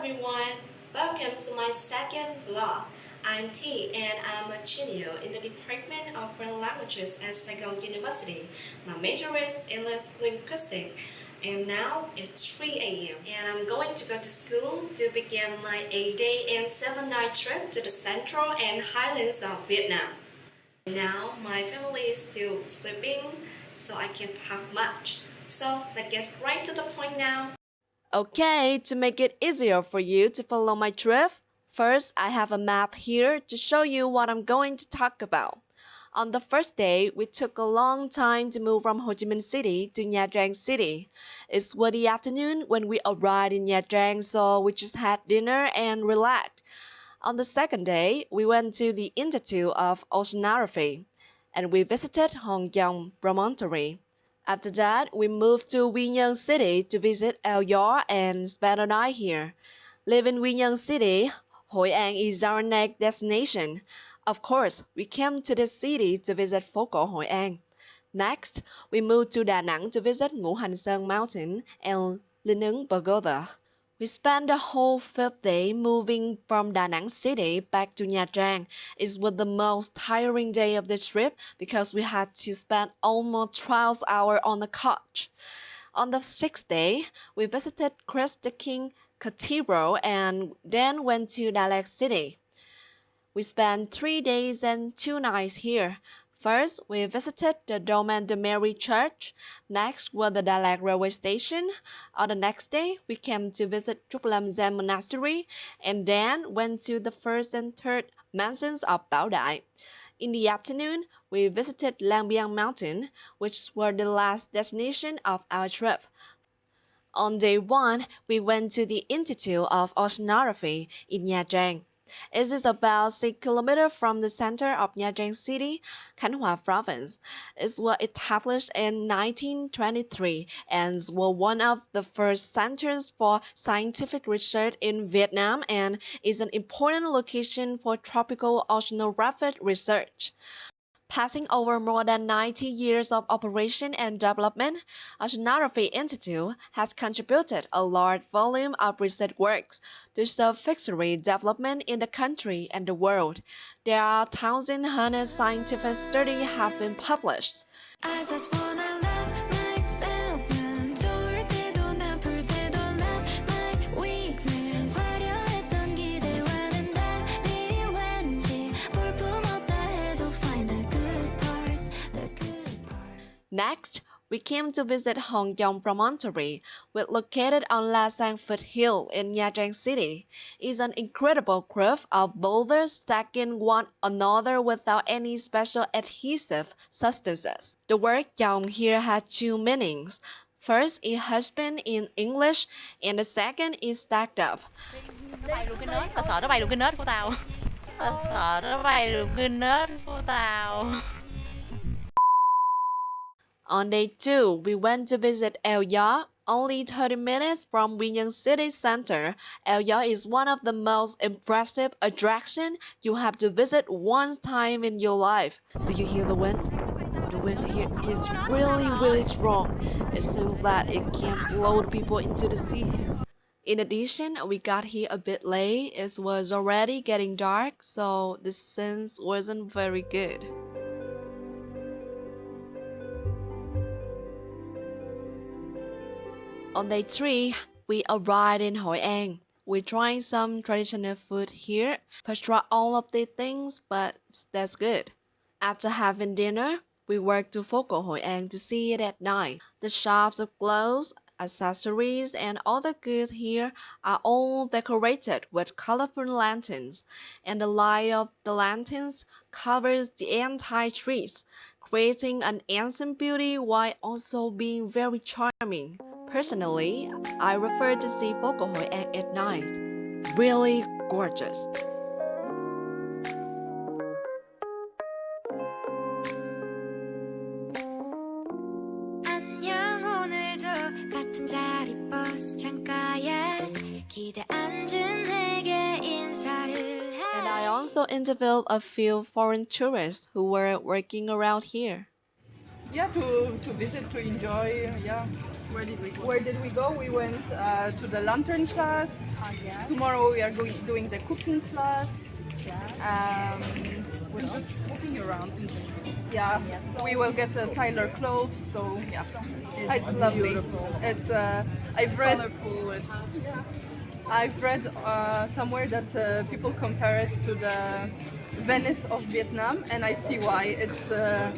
everyone, welcome to my second vlog. I'm T and I'm a junior in the Department of Foreign Languages at Saigon University. My major is English linguistics and now it's 3 a.m. and I'm going to go to school to begin my 8-day and 7-night trip to the central and highlands of Vietnam. Now my family is still sleeping, so I can't talk much. So let's get right to the point now. Okay, to make it easier for you to follow my trip, first I have a map here to show you what I'm going to talk about. On the first day, we took a long time to move from Ho Chi Minh City to Nha Trang City. It was the afternoon when we arrived in Nha Trang, so we just had dinner and relaxed. On the second day, we went to the Institute of Oceanography, and we visited Hong Kong Promontory. After that, we moved to Quy Nhơn City to visit El Yor and spend a night here. Living in Quy Nhơn City, Hoi An is our next destination. Of course, we came to this city to visit phố cổ Hội An. Next, we moved to Da Nang to visit Ngũ Hành Sơn Mountain and Linh Ứng Pagoda. We spent the whole fifth day moving from Da Nang City back to Nha Trang. It was the most tiring day of the trip because we had to spend almost 12 hours on the couch. On the sixth day, we visited Christ the King Cathedral and then went to Da Lạt City. We spent 3 days and 2 nights here. First, we visited the Dome de Mary Church. Next was the Da Lạt railway station. On the next day, we came to visit Trúc Lâm Zen Monastery and then went to the first and third mansions of Bảo Đại. In the afternoon, we visited Lang Biang Mountain, which were the last destination of our trip. On day 1, we went to the Institute of Oceanography in Nha Trang. It is about 6 kilometers from the center of Nha Trang City, Khánh Hòa Province. It was established in 1923 and was one of the first centers for scientific research in Vietnam and is an important location for tropical oceanographic research. Passing over more than 90 years of operation and development, Oceanography Institute has contributed a large volume of research works to serve fishery development in the country and the world. There are 1,100 scientific studies have been published. Next, we came to visit Hong Kong Promontory, which located on La Sang Foothill in Nha Trang City. It's an incredible cliff of boulders stacking one another without any special adhesive substances. The word Dòng here has 2 meanings. First, it has been in English, and the second is stacked up. Bay được cái nết, tao sợ nó bay được cái nết của tao. Tao sợ nó bay được cái nết của tao. On day 2, we went to visit El Yor. Only 30 minutes from Quy Nhơn City Center, El Yor is one of the most impressive attractions you have to visit one time in your life. Do you hear the wind? The wind here is really strong. It seems that it can blow the people into the sea. In addition, we got here a bit late. It was already getting dark, so the sense wasn't very good. On day 3, we arrived in Hội An. We tried some traditional food here, but try all of the things, but that's good. After having dinner, we walked to phố cổ Hội An to see it at night. The shops of clothes, accessories, and other goods here are all decorated with colorful lanterns, and the light of the lanterns covers the entire trees, creating an ancient beauty while also being very charming. Personally, I prefer to see phố cổ Hội An at night. Really gorgeous. 안녕 오늘도 같은 자리 버스 창가에 기대 앉은 내게 인사를 해. And I also interviewed a few foreign tourists who were working around here. Yeah, to visit, to enjoy. Yeah. Where did we go? We went to the lantern class. Tomorrow we are doing the cooking class. We're just walking around. Yeah, we will get Tyler clothes. So yeah, it's lovely. Beautiful. It's I've read. Colorful. I've read somewhere that people compare it to the Venice of Vietnam, and I see why.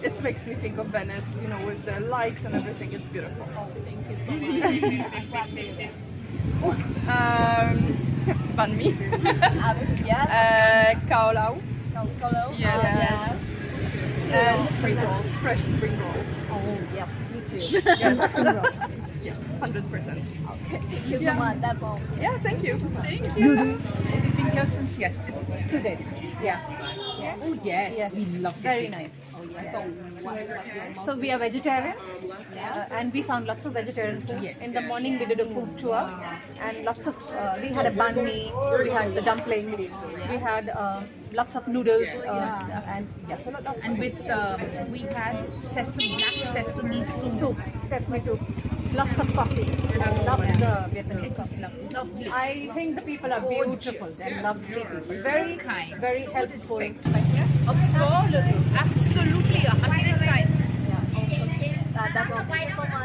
It makes me think of Venice, you know, with the lights and everything. It's beautiful. Banh mi. Cao lao. Yes. And spring rolls, fresh spring rolls. Oh, yeah, me too. Yes, yes, 100%. Okay, thank you so much. That's all. Yeah, thank you. Thank you. We've been here since yesterday. 2 days. Yeah. Oh yes. Yes. We loved it. Very nice. Oh yeah. So we are vegetarian, and we found lots of vegetarian food. Yes. In the morning we did a food tour, and lots of we had a banh mi, we had the dumplings, we had lots of noodles, and yes, so lots of And with we had black sesame soup. sesame soup, lots of coffee. I love the Vietnamese It was coffee. lovely. I think the people are beautiful. They're lovely people. Very kind, very so helpful. Of course, absolutely 100 times. That's all. Thank you so much.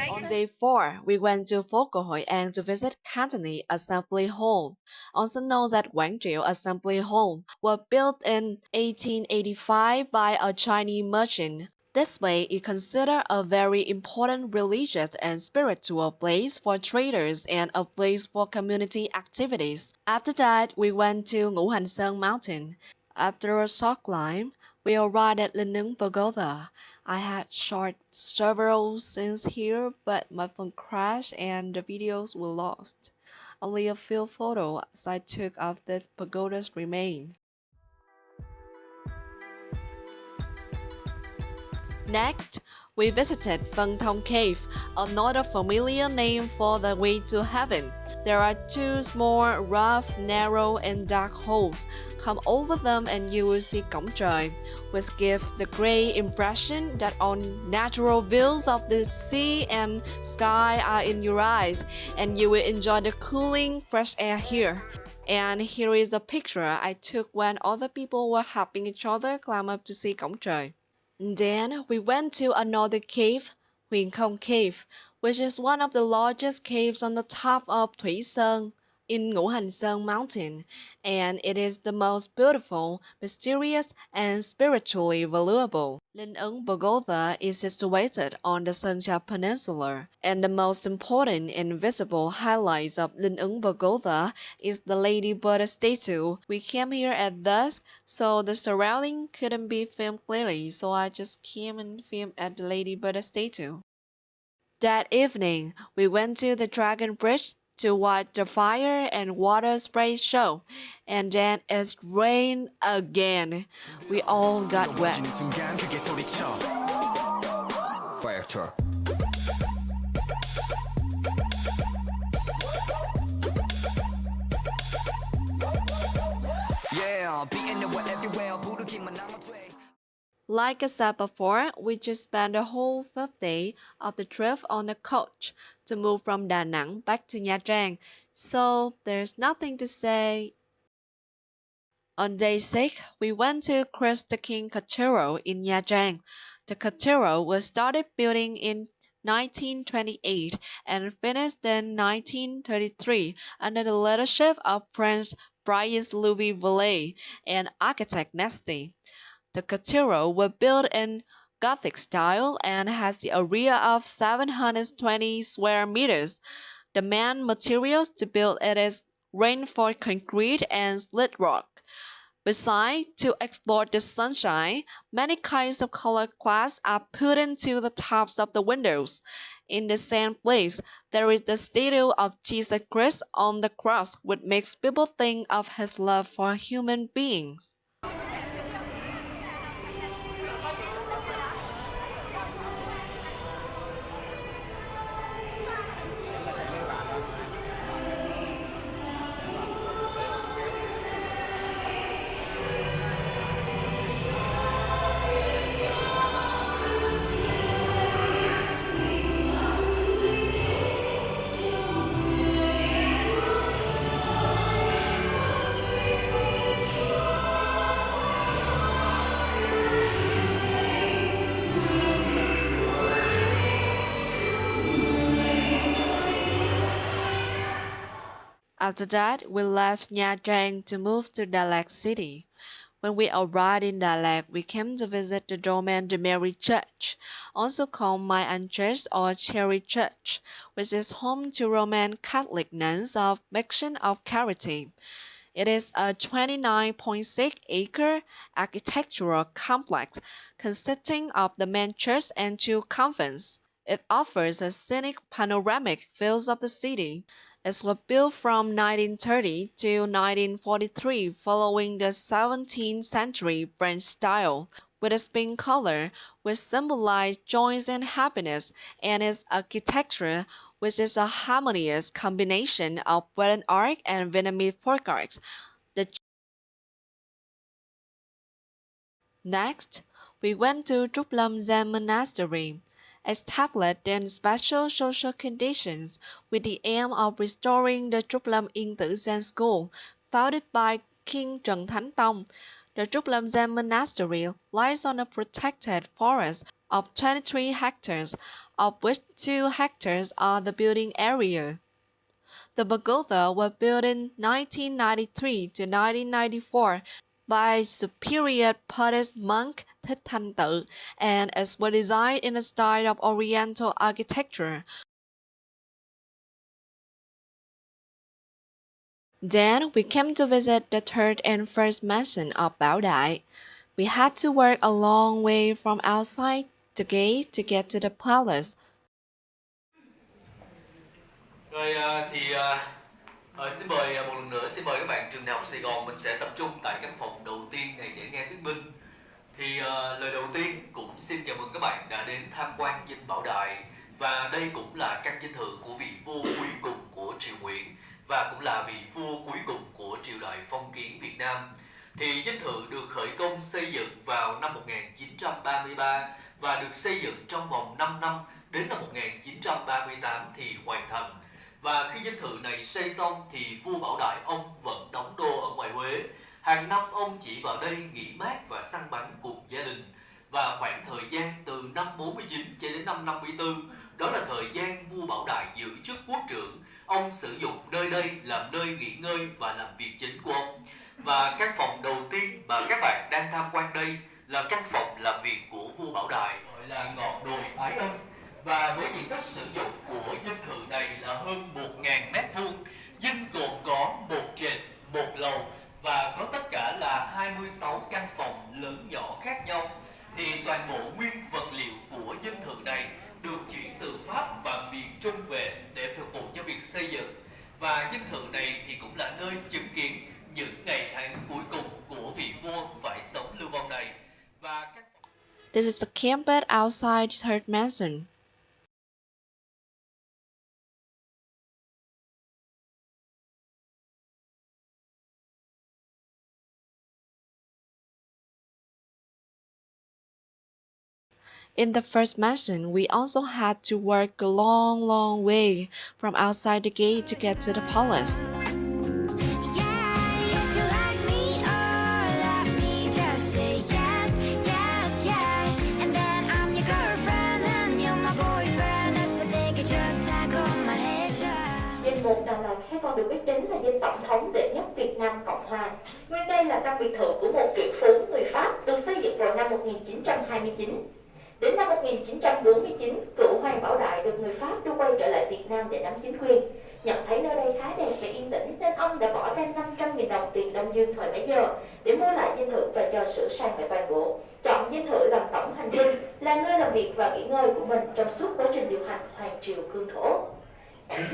On day 4, we went to Phố Cổ Hội An to visit Cantonese Assembly Hall, also known as Quảng Assembly Hall, was built in 1885 by a Chinese merchant. This place is considered a very important religious and spiritual place for traders and a place for community activities. After that, we went to Ngũ Hành Sơn Mountain. After a short climb, we arrived at Linh Ứng Pagoda. I had shot several scenes here, but my phone crashed and the videos were lost. Only a few photos I took of the pagodas remain. Next, we visited Vân Thong Cave, another familiar name for the way to heaven. There are 2 small, rough, narrow, and dark holes. Come over them and you will see Cổng Trời, which gives the great impression that all natural views of the sea and sky are in your eyes, and you will enjoy the cooling, fresh air here. And here is a picture I took when other people were helping each other climb up to see Cổng Trời. Then we went to another cave, Huyền Không Cave, which is one of the largest caves on the top of Thủy Sơn in Ngũ Hành Sơn Mountain, and it is the most beautiful, mysterious, and spiritually valuable. Linh Ứng Pagoda is situated on the Sơn Trà Peninsula, and the most important and visible highlights of Linh Ứng Pagoda is the Lady Buddha statue. We came here at dusk, so the surrounding couldn't be filmed clearly, so I just came and filmed at the Lady Buddha statue. That evening, we went to the Dragon Bridge to watch the fire and water spray show, and then it rained again. We all got wet. Fire truck. Yeah, beating it everywhere. Like I said before, we just spent the whole 5th day of the trip on the coach to move from Da Nang back to Nha Trang, so there's nothing to say. On day 6, we went to Christ the King Cathedral in Nha Trang. The cathedral was started building in 1928 and finished in 1933 under the leadership of Prince Brias Louis Vallée and architect Nasty. The cathedral was built in Gothic style and has the area of 720 square meters. The main materials to build it is reinforced concrete and split rock. Besides, to explore the sunshine, many kinds of colored glass are put into the tops of the windows. In the same place, there is the statue of Jesus Christ on the cross, which makes people think of his love for human beings. After that, we left Nha Trang to move to Dalat City. When we arrived in Dalat, we came to visit the Domaine de Mary Church, also called My An Church or Cherry Church, which is home to Roman Catholic nuns of Mission of Charity. It is a 29.6-acre architectural complex consisting of the main church and two convents. It offers a scenic panoramic views of the city. It was built from 1930 to 1943 following the 17th century French style, with its pink color, which symbolizes joy and happiness, and its architecture, which is a harmonious combination of Western art and Vietnamese folk art. Next, we went to Trúc Lâm Zen Monastery, established in special social conditions with the aim of restoring the Trúc Lâm Yên Tử Zen School, founded by King Trần Thánh Tông. The Trúc Lâm Zen Monastery lies on a protected forest of 23 hectares, of which 2 hectares are the building area. The pagoda was built in 1993 to 1994 by Superior Buddhist monk Thích Thanh Tự, and it was designed in a style of Oriental architecture. Then we came to visit the third and first mansion of Bảo Đại. We had to walk a long way from outside the gate to get to the palace. Xin mời một lần nữa, xin mời các bạn trường đại học Sài Gòn, mình sẽ tập trung tại căn phòng đầu tiên này để nghe thuyết minh. Lời đầu tiên cũng xin chào mừng các bạn đã đến tham quan dinh Bảo Đại, và đây cũng là căn dinh thự của vị vua cuối cùng của triều Nguyễn và cũng là vị vua cuối cùng của triều đại phong kiến Việt Nam. Dinh thự được khởi công xây dựng vào năm 1933 và được xây dựng trong vòng 5 năm, đến năm 1938 thì hoàn thành. Và khi dinh thự này xây xong thì vua Bảo Đại ông vẫn đóng đô ở ngoài Huế. Hàng năm ông chỉ vào đây nghỉ mát và săn bắn cùng gia đình. Và khoảng thời gian từ năm 49 cho đến năm 54, đó là thời gian vua Bảo Đại giữ chức quốc trưởng. Ông sử dụng nơi đây làm nơi nghỉ ngơi và làm việc chính của ông. Và căn phòng đầu tiên mà các bạn đang tham quan đây là căn phòng làm việc của vua Bảo Đại, gọi là ngọn đồi Ái Ân. Và với diện tích sử dụng của dinh thự này là hơn 1.000 m². Dinh gồm có một trệt, một lầu và có tất cả là 26 căn phòng lớn nhỏ khác nhau. Toàn bộ nguyên vật liệu của dinh thự này được chuyển từ Pháp và miền Trung về để phục vụ cho việc xây dựng. Và dinh thự này thì cũng là nơi chứng kiến những ngày tháng cuối cùng của vị vua phải sống lưu vong này. Và các... This is the campus outside the third mansion. In the first mansion, we also had to walk a long way from outside the gate to get to the palace. Dinh Một Đà Lạt hay còn được biết đến là dinh tổng thống đệ nhất Việt Nam Cộng Hòa. Nguyên đây là căn biệt thự của một triệu phú người Pháp, được xây dựng vào năm 1929. Đến năm 1949, cựu Hoàng Bảo Đại được người Pháp đưa quay trở lại Việt Nam để nắm chính quyền. Nhận thấy nơi đây khá đẹp và yên tĩnh nên ông đã bỏ ra 500.000 đồng tiền Đông Dương thời bấy giờ để mua lại dinh thự và cho sửa sang lại toàn bộ. Chọn dinh thự làm tổng hành dinh, là nơi làm việc và nghỉ ngơi của mình trong suốt quá trình điều hành Hoàng triều cương thổ.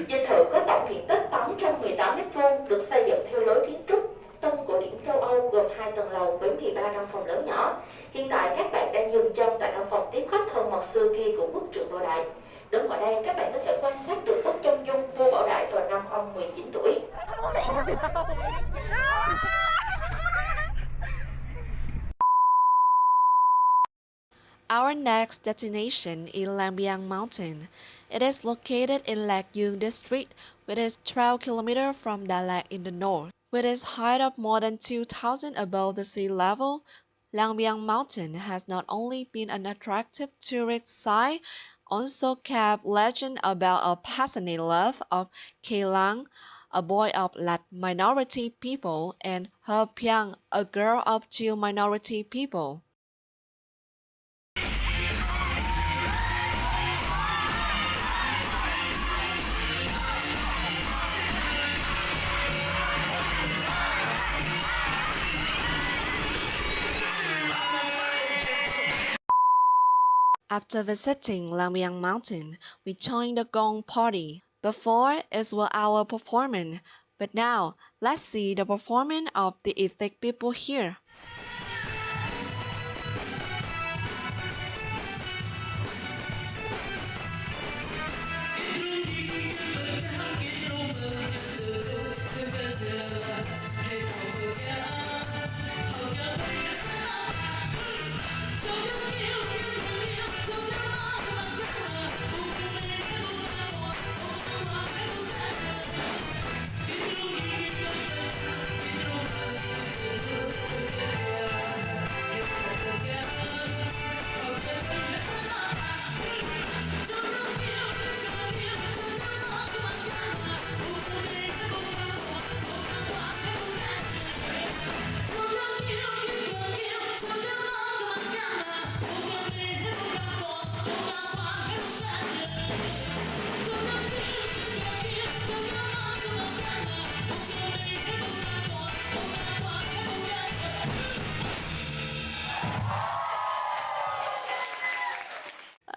Dinh thự có tổng diện tích 818 m², được xây dựng theo lối kiến trúc tân cổ điển châu Âu, gồm 2 tầng lầu với 13 căn phòng lớn nhỏ. Hiện tại các bạn đang dừng chân tại căn phòng tiếp khách thân mật xưa kia của quốc trưởng Bảo Đại. Đứng ở đây các bạn có thể quan sát được bức chân dung vua Bảo Đại vào năm ông 19 tuổi. Our next destination is Lang Biang Mountain. It is located in Lạc Dương district, which is 12 km from Đà Lạt in the north. With its height of more than 2,000 above the sea level, Lang Biang Mountain has not only been an attractive tourist site, also kept legend about a passionate love of Cây Lang, a boy of Lat minority people, and He Piang, a girl of Chiu minority people. After visiting Lamiang Mountain, we joined the Gong party. Before, it was our performance, but now, let's see the performance of the ethnic people here.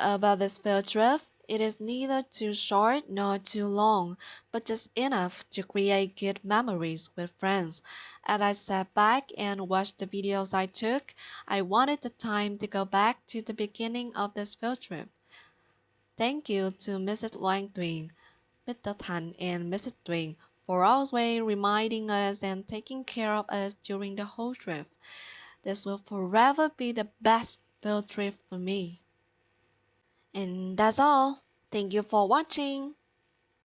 About this field trip, it is neither too short nor too long, but just enough to create good memories with friends. As I sat back and watched the videos I took, I wanted the time to go back to the beginning of this field trip. Thank you to Mrs. Loan Tuyền, Mr. Thanh, and Mrs. Tuyền for always reminding us and taking care of us during the whole trip. This will forever be the best field trip for me. And that's all. Thank you for watching.